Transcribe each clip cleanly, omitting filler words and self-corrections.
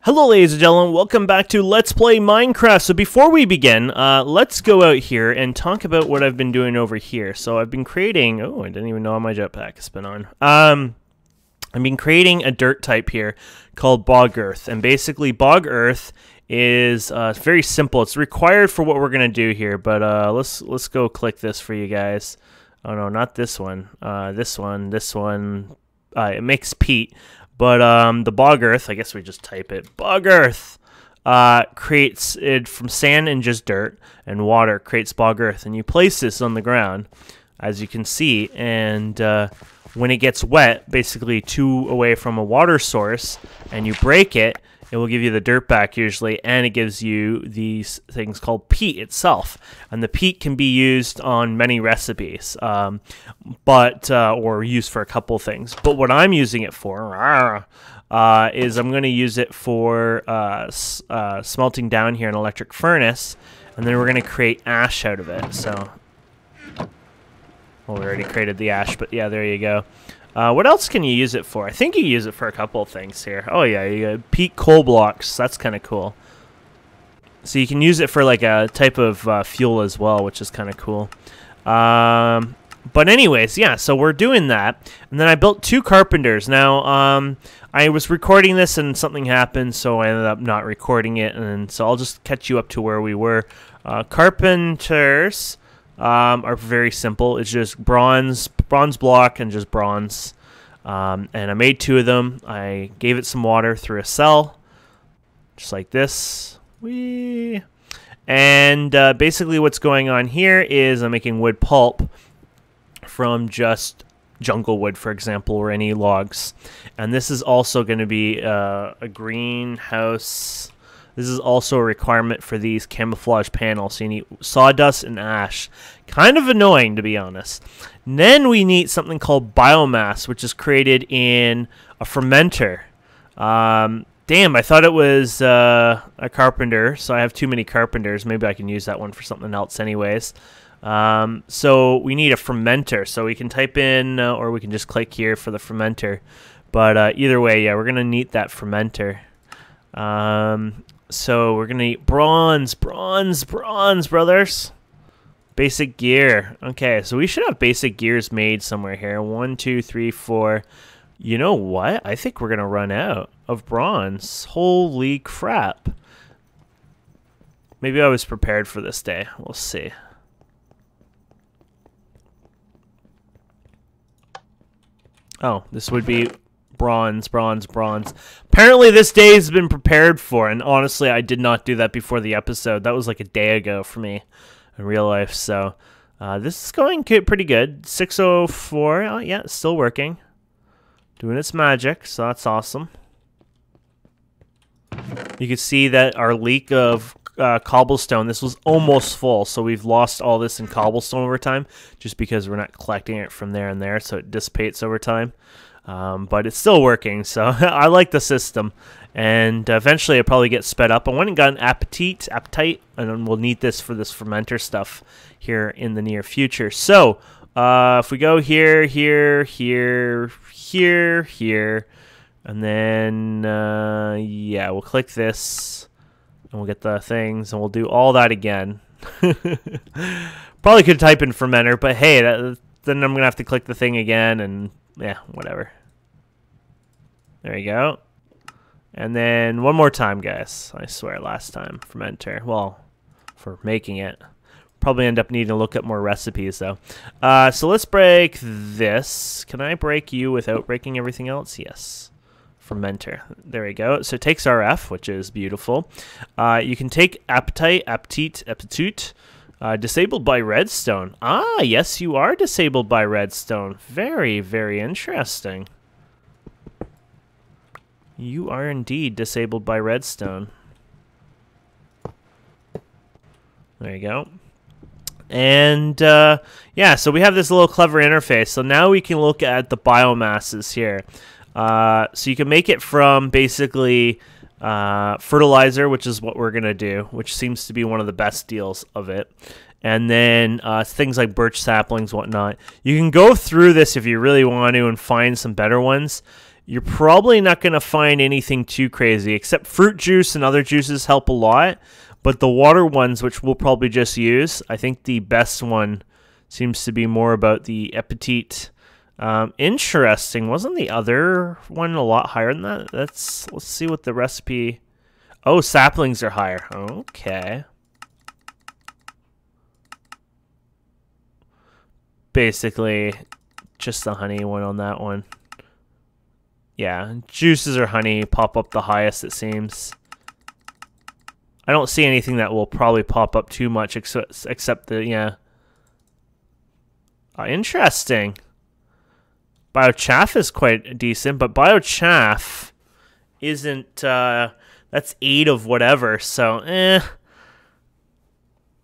Hello ladies and gentlemen, welcome back to Let's Play Minecraft. So before we begin, let's go out here and talk about what I've been doing over here. So I've been creating, I didn't even know my jetpack has been on. I've been creating a dirt type here called bog earth. And basically bog earth is very simple. It's required for what we're going to do here, but let's go click this for you guys. Oh no, not this one. This one. It makes peat. But the bog earth, I guess we just type it. Bog earth creates it from sand and just dirt, and water creates bog earth. And you place this on the ground, as you can see, and when it gets wet, basically away from a water source, and you break it, it will give you the dirt back usually, and it gives you these things called peat itself. And the peat can be used on many recipes, or used for a couple things. But what I'm using it for is I'm going to use it for smelting down here in an electric furnace, and then we're going to create ash out of it. So, well, we already created the ash, but yeah, there you go. What else can you use it for? I think you use it for a couple of things here. Oh yeah, you got peat coal blocks. That's kind of cool. So you can use it for like a type of fuel as well, which is kind of cool. But anyways, yeah, so we're doing that. And then I built 2 carpenters. Now, I was recording this and something happened, so I ended up not recording it. And so I'll just catch you up to where we were. Carpenters are very simple. It's just bronze block and just bronze. And I made 2 of them. I gave it some water through a cell, just like this. Whee! And basically what's going on here is I'm making wood pulp from just jungle wood, for example, or any logs. And this is also going to be a greenhouse. This is also a requirement for these camouflage panels. So you need sawdust and ash. Kind of annoying, to be honest. And then we need something called biomass, which is created in a fermenter. Damn, I thought it was a carpenter, so I have too many carpenters. Maybe I can use that one for something else anyways. So we need a fermenter. So we can type in, or we can just click here for the fermenter. But either way, yeah, we're going to need that fermenter. So we're going to need bronze, brothers. Basic gear. Okay, so we should have basic gears made somewhere here. 1, 2, 3, 4. You know what? I think we're going to run out of bronze. Holy crap. Maybe I was prepared for this day. We'll see. Oh, this would be bronze. Apparently this day has been prepared for, and honestly, I did not do that before the episode. That was like a day ago for me in real life, so this is going pretty good. 6:04, oh, yeah, it's still working. Doing its magic, so that's awesome. You can see that our leak of cobblestone, this was almost full, so we've lost all this in cobblestone over time, just because we're not collecting it from there and there, so it dissipates over time. But it's still working, so I like the system. And eventually it'll probably get sped up. I went and got an appetite, and then we'll need this for this fermenter stuff here in the near future. So if we go here, and then yeah, we'll click this, and we'll get the things, and we'll do all that again. Probably could type in fermenter, but hey, then I'm gonna have to click the thing again, and yeah, whatever. There you go. And then one more time, guys. I swear, last time. Fermenter. Well, for making it. Probably end up needing to look up more recipes, though. So let's break this. Can I break you without breaking everything else? Yes. Fermenter. There we go. So it takes RF, which is beautiful. You can take aptite. Disabled by redstone. Ah, yes, you are disabled by redstone. Very, very interesting. You are indeed disabled by redstone. There you go. And, yeah, so we have this little clever interface. So now we can look at the biomasses here. So you can make it from basically fertilizer, which is what we're going to do, which seems to be one of the best deals of it. And then things like birch saplings, whatnot. You can go through this if you really want to and find some better ones. You're probably not going to find anything too crazy, except fruit juice and other juices help a lot. But the water ones, which we'll probably just use, I think the best one seems to be more about the appetite. Interesting. Wasn't the other one a lot higher than that? Let's see what the recipe... Oh, saplings are higher. Okay. Basically, just the honey one on that one. Yeah, juices or honey pop up the highest, it seems. I don't see anything that will probably pop up too much except the, yeah. Interesting. Biochaff is quite decent, but biochaff isn't, that's 8 of whatever, so,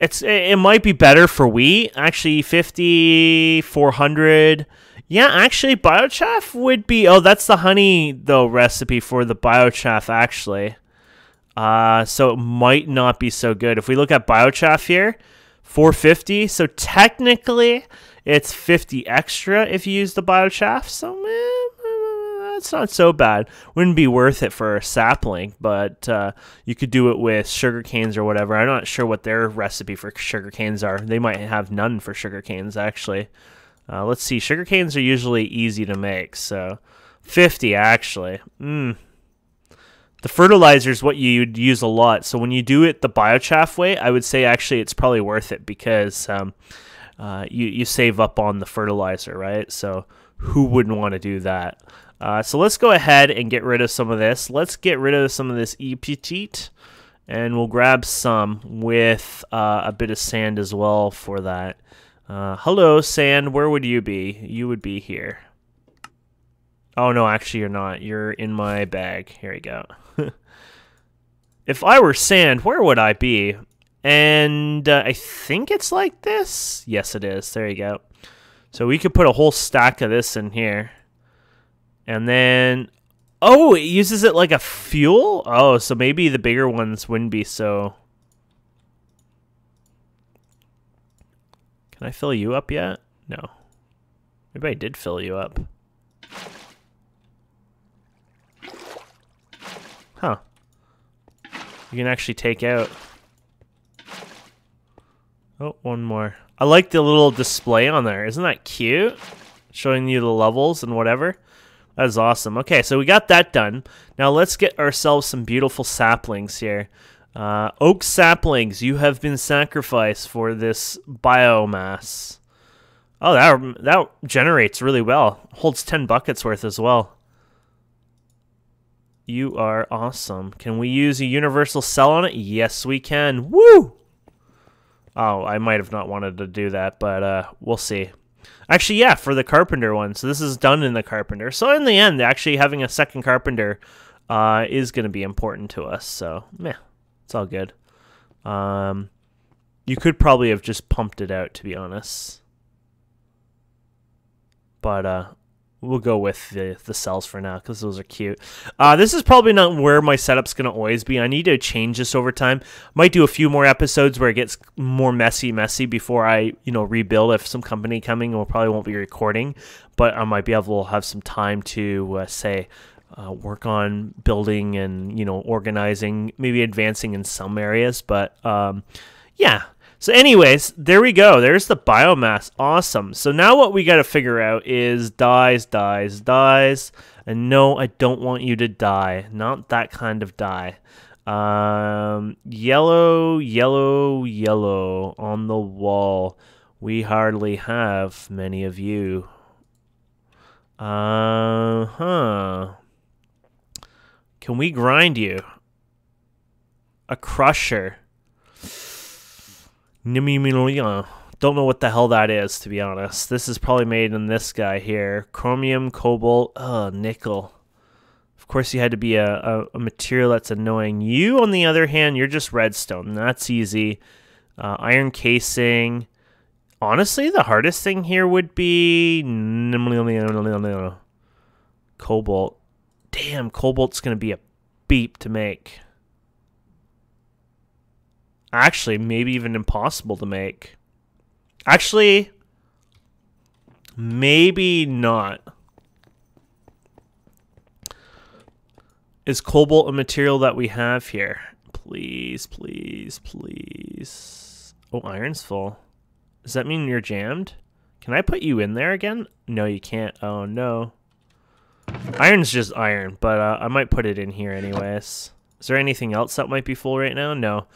It might be better for wheat. Actually, 50, 400. Yeah, actually, biochaff would be... Oh, that's the honey, though, recipe for the biochaff, actually. So it might not be so good. If we look at biochaff here, 450. So technically, it's 50 extra if you use the biochaff. So, it's not so bad. Wouldn't be worth it for a sapling, but you could do it with sugar canes or whatever. I'm not sure what their recipe for sugar canes are. They might have none for sugar canes, actually. Let's see. Sugar canes are usually easy to make, so 50 actually. The fertilizer is what you'd use a lot. So when you do it the biochaff way, I would say actually it's probably worth it because you save up on the fertilizer, right? So who wouldn't want to do that? So let's go ahead and get rid of some of this. Let's get rid of some of this epitite, and we'll grab some with a bit of sand as well for that. Hello, sand. Where would you be? You would be here. Oh, no, actually, you're not. You're in my bag. Here we go. If I were sand, where would I be? And I think it's like this. Yes, it is. There you go. So we could put a whole stack of this in here. And then, oh, it uses it like a fuel? Oh, so maybe the bigger ones wouldn't be so... Can I fill you up yet? No. Maybe I did fill you up. Huh. You can actually take out... Oh, one more. I like the little display on there. Isn't that cute? Showing you the levels and whatever. That is awesome. Okay, so we got that done. Now let's get ourselves some beautiful saplings here. Oak saplings, you have been sacrificed for this biomass. Oh, that generates really well. Holds 10 buckets worth as well. You are awesome. Can we use a universal cell on it? Yes, we can. Woo! Oh, I might have not wanted to do that, but we'll see. Actually, yeah, for the carpenter one. So this is done in the carpenter. So in the end, actually having a second carpenter is going to be important to us. So, yeah, it's all good. You could probably have just pumped it out, to be honest. But we'll go with the cells for now because those are cute. This is probably not where my setup's going to always be. I need to change this over time. Might do a few more episodes where it gets more messy before I, rebuild. If some company coming, we probably won't be recording, but I might be able to have some time to work on building and, organizing, maybe advancing in some areas. But yeah. So anyways, there we go. There's the biomass. Awesome. So now what we got to figure out is dyes. And no, I don't want you to die. Not that kind of dye. Yellow on the wall. We hardly have many of you. Can we grind you? A crusher. Don't know what the hell that is, to be honest. This is probably made in this guy here. Chromium, cobalt, nickel. Of course, you had to be a material that's annoying. You, on the other hand, you're just redstone. That's easy. Iron casing. Honestly, the hardest thing here would be... Cobalt. Damn, cobalt's going to be a beep to make. Actually, maybe even impossible to make. Actually, maybe not. Is cobalt a material that we have here? Please, please, please. Oh, iron's full. Does that mean you're jammed? Can I put you in there again? No, you can't. Oh, no. Iron's just iron, but I might put it in here anyways. Is there anything else that might be full right now? No.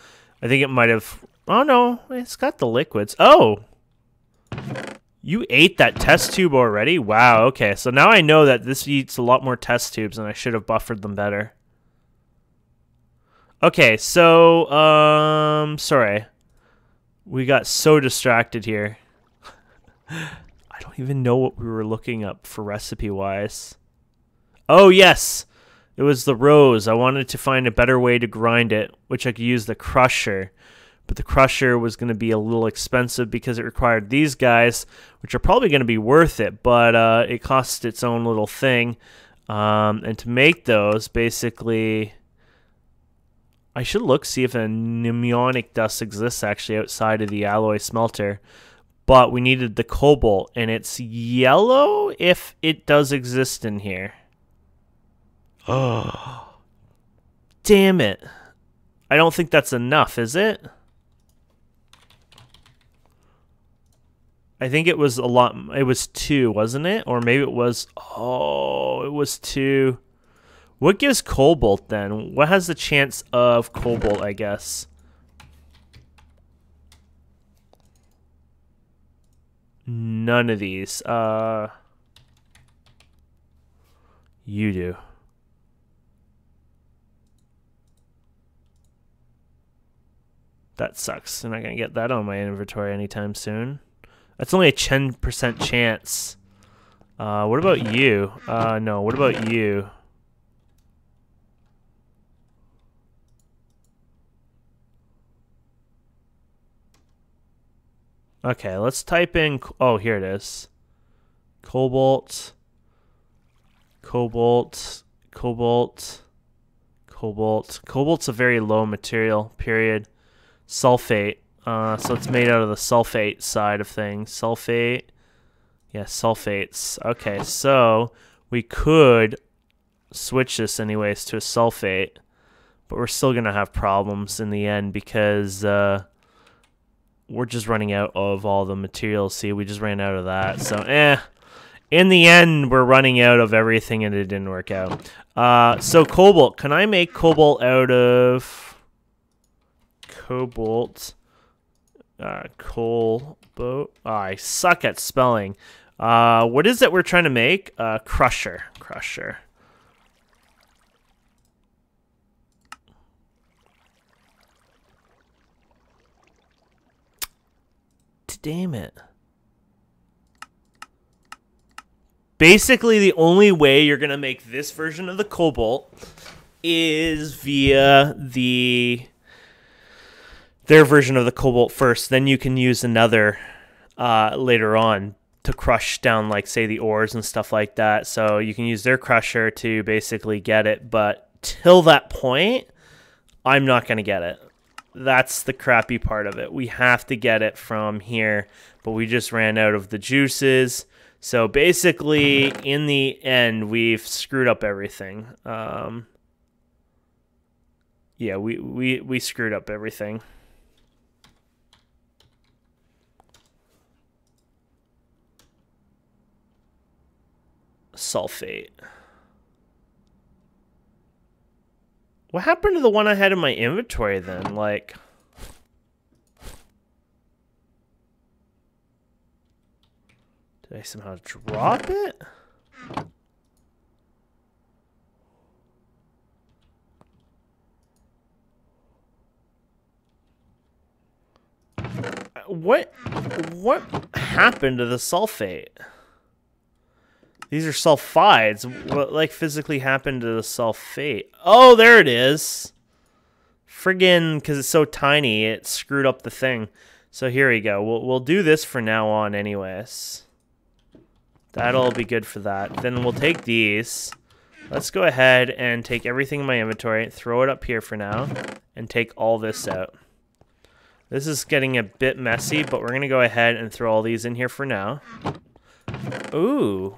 I think it might have... Oh, no. It's got the liquids. Oh! You ate that test tube already? Wow, okay. So now I know that this eats a lot more test tubes, and I should have buffered them better. Okay, so... Sorry. We got so distracted here. I don't even know what we were looking up for recipe-wise. Oh, yes! It was the rose. I wanted to find a better way to grind it, which I could use the crusher. But the crusher was going to be a little expensive because it required these guys, which are probably going to be worth it, but it costs its own little thing. And to make those, basically... I should look, see if a pneumonic dust exists actually outside of the alloy smelter. But we needed the cobalt, and it's yellow if it does exist in here. Oh, damn it. I don't think that's enough, is it? I think it was a lot. It was 2, wasn't it? Or maybe it was... Oh, it was 2. What gives cobalt then? What has the chance of cobalt, I guess? None of these. You do. That sucks. I'm not going to get that on my inventory anytime soon. That's only a 10% chance. What about you? No, what about you? Okay, let's type in... Oh, here it is. Cobalt. Cobalt. Cobalt. Cobalt. Cobalt's a very low material, period. Sulfate. So it's made out of the sulfate side of things. Sulfate. Yeah, sulfates. Okay, so we could switch this anyways to a sulfate, but we're still going to have problems in the end because we're just running out of all the materials. See, we just ran out of that. So, in the end, we're running out of everything and it didn't work out. So cobalt. Can I make cobalt out of... Cobalt... Cobalt. Oh, I suck at spelling. What is it we're trying to make? Crusher. Crusher. Damn it. Basically, the only way you're going to make this version of the cobalt is via their version of the cobalt first. Then you can use another later on to crush down, like, say, the ores and stuff like that. So you can use their crusher to basically get it. But till that point, I'm not going to get it. That's the crappy part of it. We have to get it from here, but we just ran out of the juices. So basically, in the end, we've screwed up everything. Yeah, we screwed up everything. Sulfate. What happened to the one I had in my inventory then? Like, did I somehow drop it? What happened to the sulfate? These are sulfides. What, like, physically happened to the sulfate? Oh, there it is. Friggin', because it's so tiny, it screwed up the thing. So here we go. We'll do this for now on anyways. That'll be good for that. Then we'll take these. Let's go ahead and take everything in my inventory, throw it up here for now, and take all this out. This is getting a bit messy, but we're going to go ahead and throw all these in here for now. Ooh.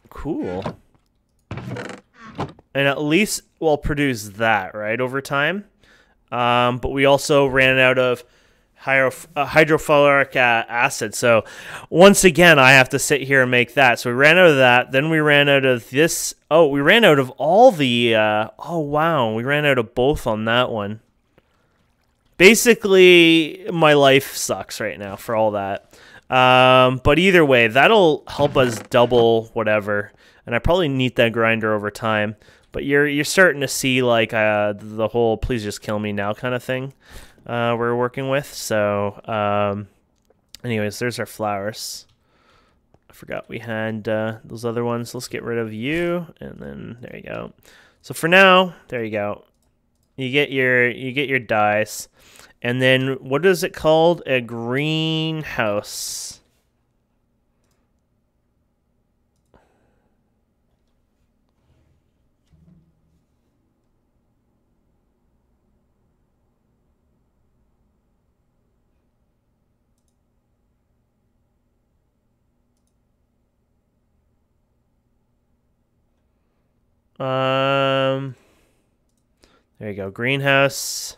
Cool. and at least we'll produce that, right, over time. But we also ran out of hydrofluoric acid. So once again, I have to sit here and make that. So we ran out of that. Then we ran out of this. Oh, we ran out of all the... oh, wow. We ran out of both on that one. Basically, my life sucks right now for all that. But either way, that'll help us double whatever. And I probably need that grinder over time. But you're starting to see like the whole "please just kill me now" kind of thing we're working with. So, anyways, there's our flowers. I forgot we had those other ones. Let's get rid of you, and then there you go. So for now, there you go. You get your dyes, and then what is it called? A greenhouse. There you go, greenhouse,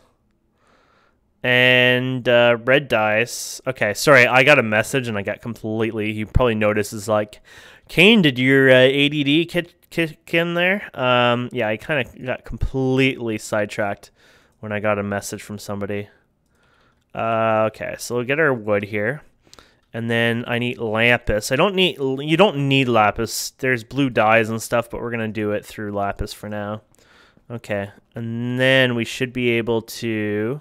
and red dyes. Okay, sorry, I got a message and I got completely. You probably noticed is like, Kane, did your ADD kick in there? Yeah, I kind of got completely sidetracked when I got a message from somebody. Okay, so we'll get our wood here. And then I need lapis. You don't need lapis. There's blue dyes and stuff, but we're going to do it through lapis for now. Okay. And then we should be able to...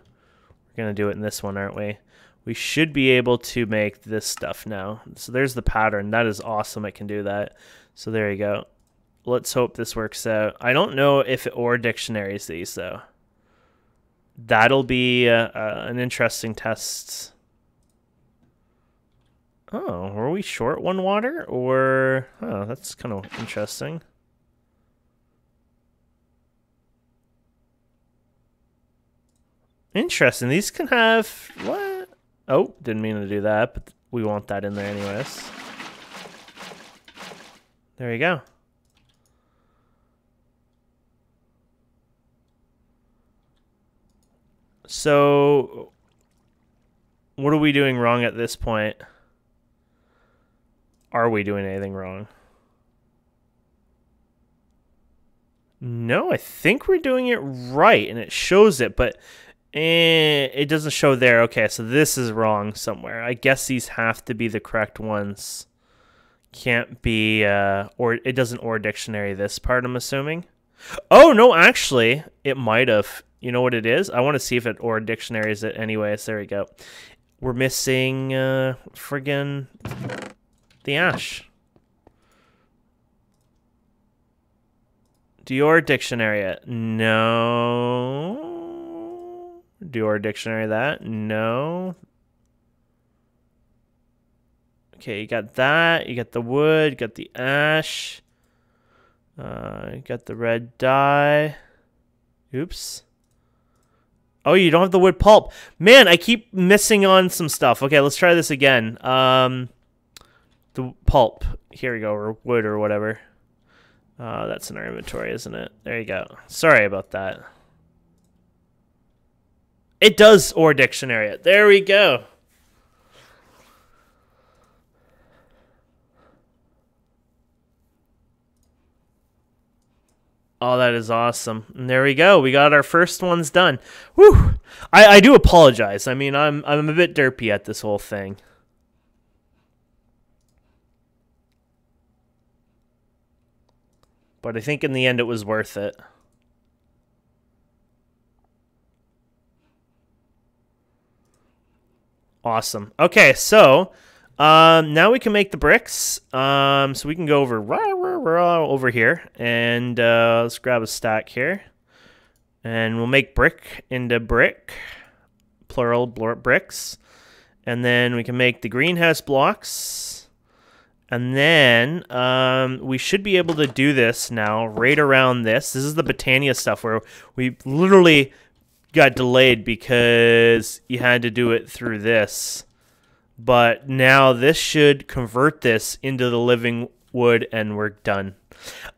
We're going to do it in this one, aren't we? We should be able to make this stuff now. So there's the pattern. That is awesome. I can do that. So there you go. Let's hope this works out. I don't know if it or dictionaries these, though. That'll be an interesting test. Oh, were we short one water? Or... Oh, that's kind of interesting. Interesting. These can have... What? Oh, didn't mean to do that, but we want that in there anyways. There you go. So... What are we doing wrong at this point? Are we doing anything wrong? No, I think we're doing it right, and it shows it, but it doesn't show there. Okay, so this is wrong somewhere. I guess these have to be the correct ones. Can't be, or it doesn't or dictionary this part, I'm assuming. Oh, no, actually, it might have. You know what it is? I want to see if it or dictionaries it anyways. There we go. We're missing, friggin' the ash. Do your dictionary it? No. Do your dictionary that? No. Okay, you got that. You got the wood. You got the ash. You got the red dye. Oops. Oh, you don't have the wood pulp. Man, I keep missing on some stuff. Okay, let's try this again. The pulp. Here we go, or wood or whatever. That's in our inventory, isn't it? There you go. Sorry about that. It does or dictionary it. There we go. Oh, that is awesome. And there we go. We got our first ones done. Whew. I do apologize. I mean, I'm a bit derpy at this whole thing. But I think in the end it was worth it. Awesome. Okay, so now we can make the bricks. So we can go over here, and let's grab a stack here, and we'll make brick into brick, plural bricks, and then we can make the greenhouse blocks, and then we should be able to do this now right around this. This is the Botania stuff where we literally got delayed because you had to do it through this. But now this should convert this into the living wood, and we're done.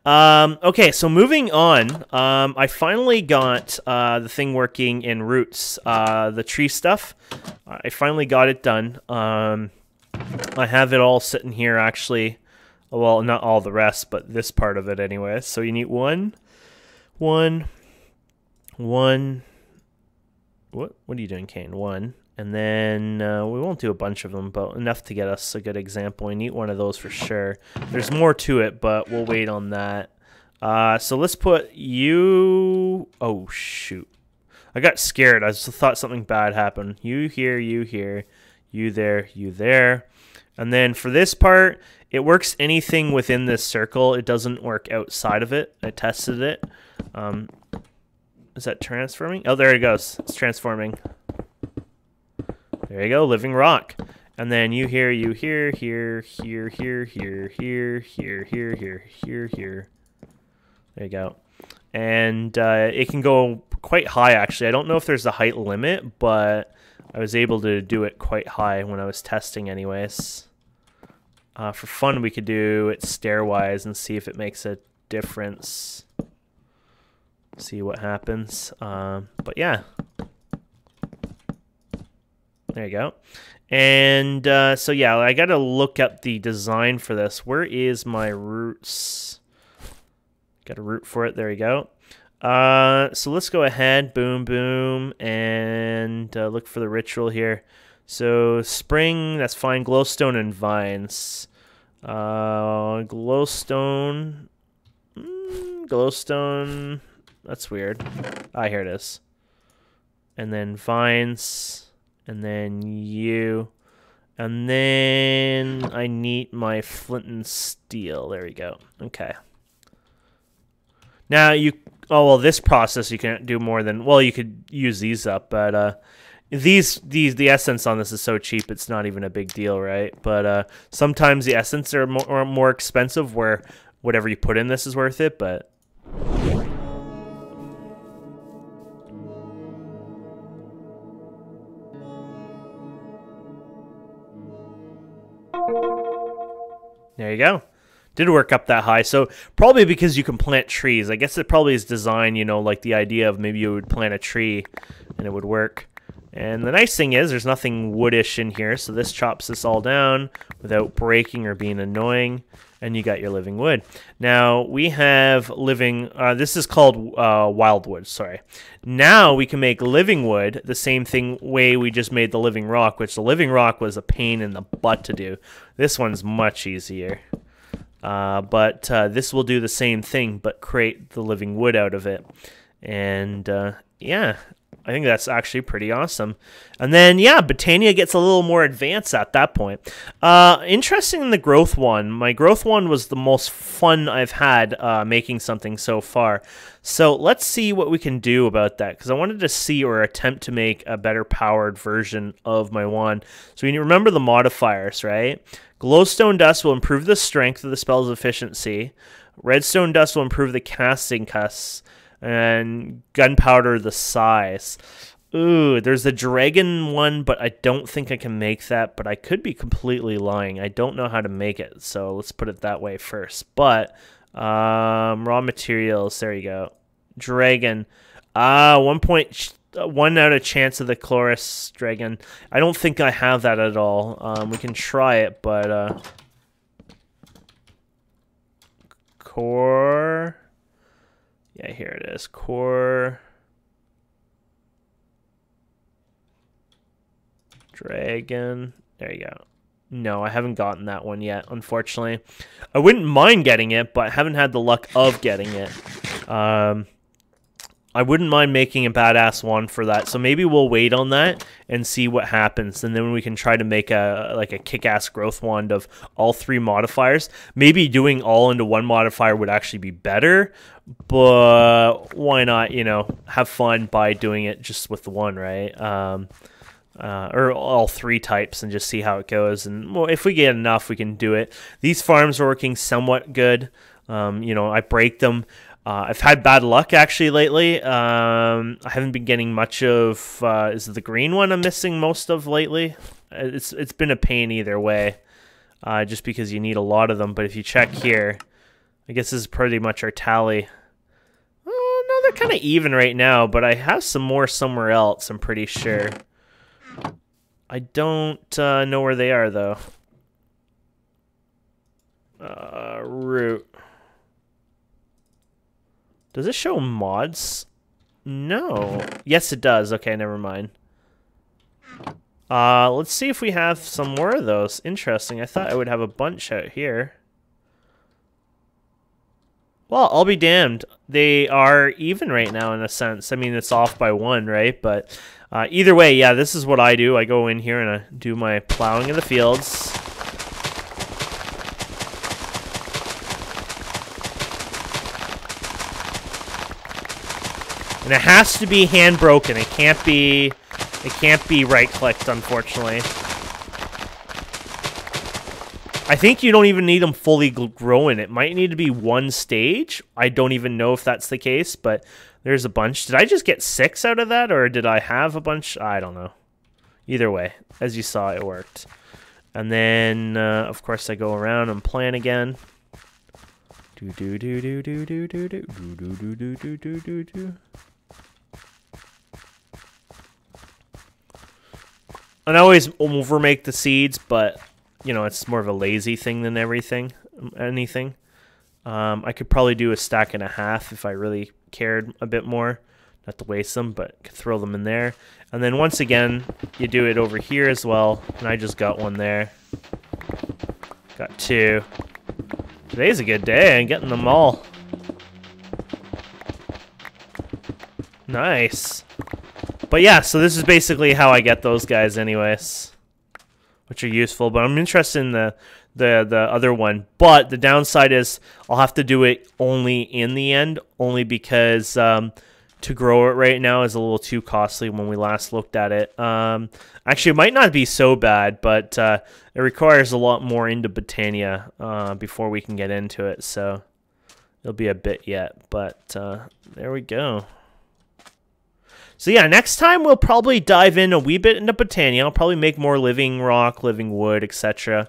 Okay, so moving on, I finally got the thing working in roots, the tree stuff. I finally got it done. I have it all sitting here, actually. Well, not all the rest, but this part of it anyway. So you need one. What are you doing, Kane? One. And then we won't do a bunch of them, but enough to get us a good example. We need one of those for sure. There's more to it, but we'll wait on that. So let's put you... Oh, shoot. I got scared. I just thought something bad happened. You here, you here, you there, you there. And then for this part, it works anything within this circle. It doesn't work outside of it. I tested it. Is that transforming? Oh, there it goes. It's transforming. There you go, living rock. And then you here, here, here, here, here, here, here, here, here, here. There you go. And it can go quite high, actually. I don't know if there's a height limit, but I was able to do it quite high when I was testing anyways. For fun, we could do it stairwise and see if it makes a difference. See what happens. But yeah. There you go. And so yeah, I got to look up the design for this. Where is my roots? Got a root for it. There you go. So let's go ahead. Boom, boom. And look for the ritual here. So spring, that's fine. Glowstone and vines. Glowstone. Glowstone. That's weird. Ah, here it is. And then vines. And then you. And then I need my flint and steel. There we go. Okay. Now you... Oh, well, this process you can't do more than... Well, you could use these up, but... the essence on this is so cheap, it's not even a big deal, right? But sometimes the essence are more expensive, where whatever you put in this is worth it, but... There you go. Did work up that high. So probably because you can plant trees. I guess it probably is designed, you know, like the idea of maybe you would plant a tree and it would work. And the nice thing is there's nothing woodish in here. So this chops this all down without breaking or being annoying. And you got your living wood. Now we have living, this is called wildwood, sorry. Now we can make living wood the same way we just made the living rock, which the living rock was a pain in the butt to do. This one's much easier. But this will do the same thing, but create the living wood out of it. And yeah, I think that's actually pretty awesome. And then, yeah, Botania gets a little more advanced at that point. Interesting in the growth one. My growth one was the most fun I've had making something so far. So let's see what we can do about that, because I wanted to see or attempt to make a better powered version of my wand. So you remember the modifiers, right? Glowstone dust will improve the strength of the spell's efficiency. Redstone dust will improve the casting costs. And gunpowder the size. Ooh, there's a dragon one, but I don't think I can make that. But I could be completely lying. I don't know how to make it, so let's put it that way first. But raw materials, there you go. Dragon. 1.1 out of chance of the Chloris dragon. I don't think I have that at all. We can try it, but core. Yeah, here it is. Core. Dragon. There you go. No, I haven't gotten that one yet, unfortunately. I wouldn't mind getting it, but I haven't had the luck of getting it. I wouldn't mind making a badass one for that. So maybe we'll wait on that and see what happens. And then we can try to make a kick-ass growth wand of all three modifiers. Maybe doing all into one modifier would actually be better. But why not, you know, have fun by doing it just with the one, right? Or all three types and just see how it goes. And well, if we get enough, we can do it. These farms are working somewhat good. You know, I break them. I've had bad luck actually lately. I haven't been getting much of. Is it the green one I'm missing most of lately? It's been a pain either way. just because you need a lot of them. But if you check here, I guess this is pretty much our tally. Oh, no, they're kind of even right now, but I have some more somewhere else, I'm pretty sure. I don't know where they are, though. Root. Does it show mods? No. Yes, it does. Okay, never mind. Let's see if we have some more of those. Interesting. I thought I would have a bunch out here. Well, I'll be damned. They are even right now in a sense. I mean, it's off by 1, right? But either way, yeah, this is what I do. I go in here and I do my plowing of the fields. And it has to be hand broken. It can't be right clicked, unfortunately. I think you don't even need them fully growing. It might need to be 1 stage. I don't even know if that's the case, but there's a bunch. Did I just get 6 out of that, or did I have a bunch? I don't know. Either way, as you saw, it worked. And then, of course, I go around and plant again. Do do do do do do do do do do do do do do do. And I always overmake the seeds, but, you know, it's more of a lazy thing than anything. I could probably do a stack and a half if I really cared a bit more. Not to waste them, but could throw them in there. And then once again, you do it over here as well. And I just got 1 there. Got 2. Today's a good day. I'm getting them all. Nice. But yeah, so this is basically how I get those guys anyways, which are useful. But I'm interested in the other one. But the downside is I'll have to do it only in the end, only because to grow it right now is a little too costly when we last looked at it. Actually, it might not be so bad, but it requires a lot more into Botania before we can get into it. So it'll be a bit yet, but there we go. So yeah, next time we'll probably dive in a wee bit into Botania. I'll probably make more living rock, living wood, etc.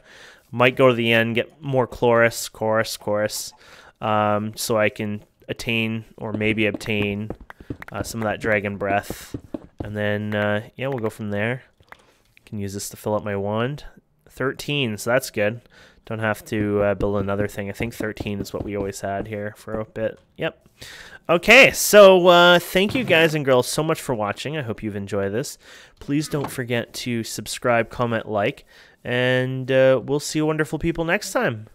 Might go to the end, get more chorus, so I can attain, or maybe obtain, some of that dragon breath. And then, yeah, we'll go from there. Can use this to fill up my wand. 13, so that's good. Don't have to build another thing. I think 13 is what we always had here for a bit. Yep. Okay, so thank you guys and girls so much for watching. I hope you've enjoyed this. Please don't forget to subscribe, comment, like, and we'll see you wonderful people next time.